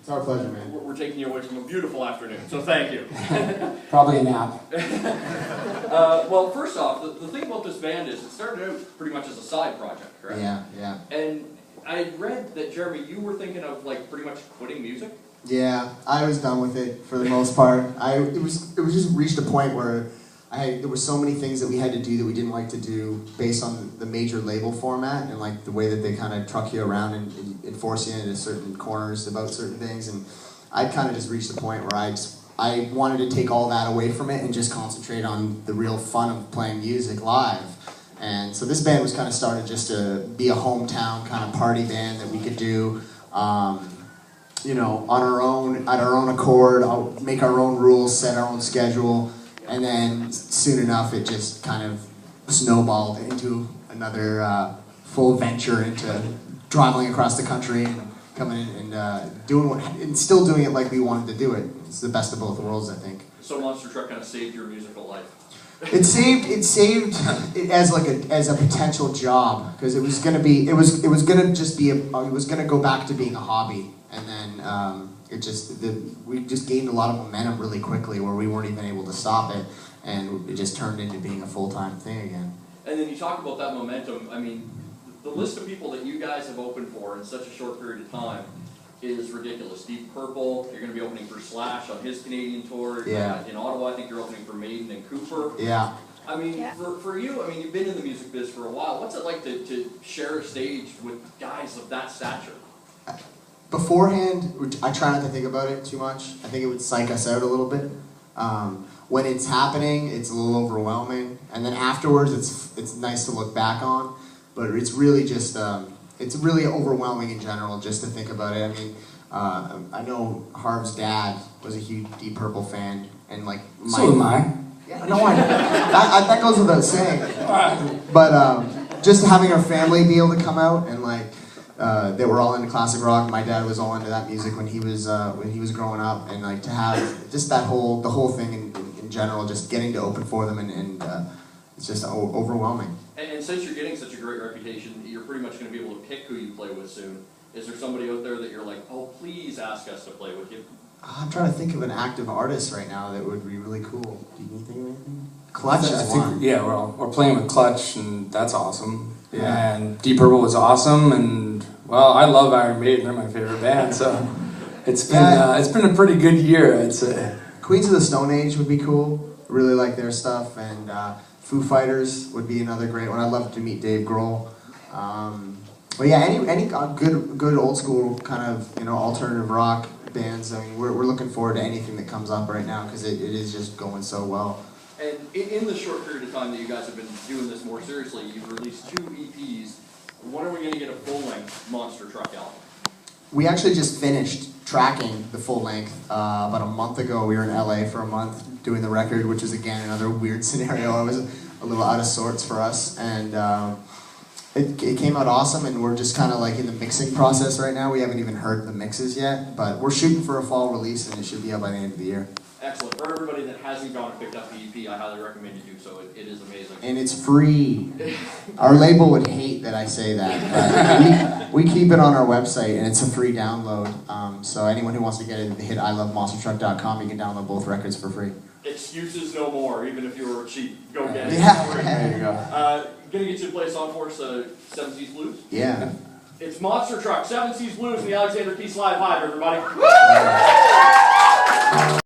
It's our pleasure, man. We're taking you away from a beautiful afternoon, so thank you. Probably a nap. Well, first off, the thing about this band is it started out pretty much as a side project, correct? Yeah. And I read that, Jeremy, you were thinking of like pretty much quitting music? Yeah, I was done with it for the most part. It was just reached a point where there were so many things that we had to do that we didn't like to do based on the major label format and like the way that they kind of truck you around and force you into certain corners about certain things. And I kind of just reached the point where I wanted to take all that away from it and just concentrate on the real fun of playing music live. And so this band was kind of started just to be a hometown kind of party band that we could do, you know, on our own, at our own accord, make our own rules, set our own schedule. And then soon enough, it just kind of snowballed into another full venture into traveling across the country and coming in and still doing it like we wanted to do it. It's the best of both worlds, I think. So Monster Truck kind of saved your musical life. It saved it as a potential job because it was gonna go back to being a hobby, and then we just gained a lot of momentum really quickly where we weren't even able to stop it, and it just turned into being a full-time thing again. And then you talk about that momentum. I mean, the list of people that you guys have opened for in such a short period of time is ridiculous. Deep Purple, you're going to be opening for Slash on his Canadian tour. Yeah. In Ottawa, I think you're opening for Maiden and Cooper. Yeah. I mean, for you, I mean, you've been in the music biz for a while. What's it like to share a stage with guys of that stature? Beforehand, I try not to think about it too much. I think it would psych us out a little bit. When it's happening, it's a little overwhelming, and then afterwards, it's nice to look back on. But it's really just it's really overwhelming in general just to think about it. I mean, I know Harv's dad was a huge Deep Purple fan, and like so am I. Yeah, no, that goes without saying. But just having our family be able to come out and like. They were all into classic rock. My dad was all into that music when he was growing up, and like to have just the whole thing in general, just getting to open for them, and it's just overwhelming. And since you're getting such a great reputation, you're pretty much going to be able to pick who you play with soon. Is there somebody out there that you're like, oh, please ask us to play with you? I'm trying to think of an active artist right now that would be really cool. Do you think of anything? Clutch is one. Yeah, we're playing with Clutch, and that's awesome. Yeah. And Deep Purple was awesome, and well, I love Iron Maiden. They're my favorite band, so it's been a pretty good year, I'd say. Queens of the Stone Age would be cool. Really like their stuff, and Foo Fighters would be another great one. I'd love to meet Dave Grohl. But yeah, any good old school kind of alternative rock bands. I mean, we're looking forward to anything that comes up right now because it is just going so well. And in the short period of time that you guys have been doing this more seriously, you've released 2 EPs. When are we going to get a full-length Monster Truck album? We actually just finished tracking the full length about a month ago. We were in LA for a month doing the record, which is again another weird scenario. It was a little out of sorts for us, and it came out awesome. And we're just kind of like in the mixing process right now. We haven't even heard the mixes yet, but we're shooting for a fall release, and it should be out by the end of the year. Excellent. For everybody that hasn't gone and picked up the EP, I highly recommend you do so. It is amazing. And it's free. Our label would hate that I say that, but we keep it on our website, and it's a free download. So anyone who wants to get it, hit ilovemonstertruck.com. You can download both records for free. Excuses no more, even if you were cheap. Go get it. Yeah. There you go. Gonna get you to play a song for us, Seven Seas Blues? Yeah. It's Monster Truck, Seven Seas Blues, and the Alexander Keys Live Hive, everybody.